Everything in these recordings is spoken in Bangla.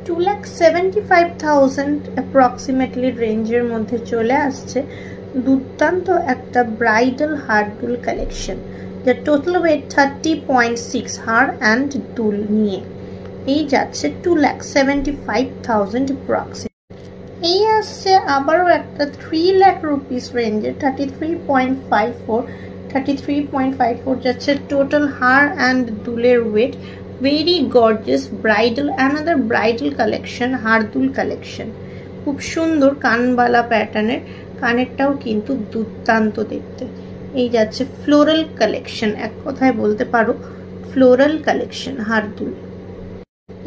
2,75,000 অ্যাপ্রক্সিমেটলি রেঞ্জের মধ্যে চলে আসছে দুর্দান্ত একটা ব্রাইডাল হার দুল কালেকশন, যার টোটাল ওয়েট 30.6 হার অ্যান্ড দুল নিয়ে এই যাচ্ছে 2,75,000 অ্যাপ্রক্সিমেট। এই আসছে আবারও একটা 3 লাখ রুপিস রেঞ্জে 33.54 যাচ্ছে টোটাল হার অ্যান্ড দুলের weight. Very gorgeous bridal, another bridal collection, হার দুল কালেকশন। খুব সুন্দর কানবালা প্যাটার্নের, কানেরটাও কিন্তু দুর্দান্ত দেখতে। এই যাচ্ছে ফ্লোরাল কালেকশন, এক কথায় বলতে পারো ফ্লোরাল কালেকশন হার দুল।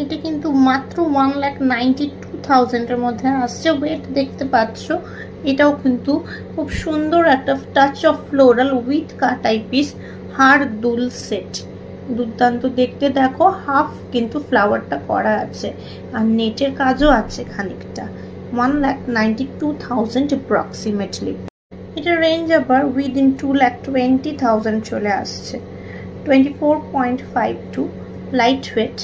এটা কিন্তু মাত্র 1,92,000 এর মধ্যে আসছে। ওয়েট দেখতে পাচ্ছ, এটাও কিন্তু খুব সুন্দর একটা টাচ অফ ফ্লোরাল উইথ কাটাই পিস হার দুল সেট, দুর্দান্ত দেখতে। দেখো হাফ কিন্তু ফ্লাওয়ারটা করা আছে আর নেটের কাজও আছে খানিকটা। 1,92,000 অ্যাপ্রক্সিমেটলি। এটা রেঞ্জ আবার উইদিন 2,20,000 চলে আসছে। 24.52 লাইট ওয়েট,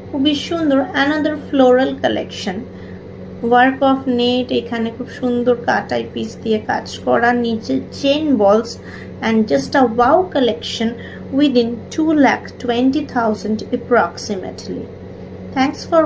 খুবই সুন্দর। Another floral collection, work of net, এখানে খুব সুন্দর কাটাই পিস দিয়ে কাজ করা, নিচে চেন বলস and just a wow collection within 2,20,000 approximately. Thanks for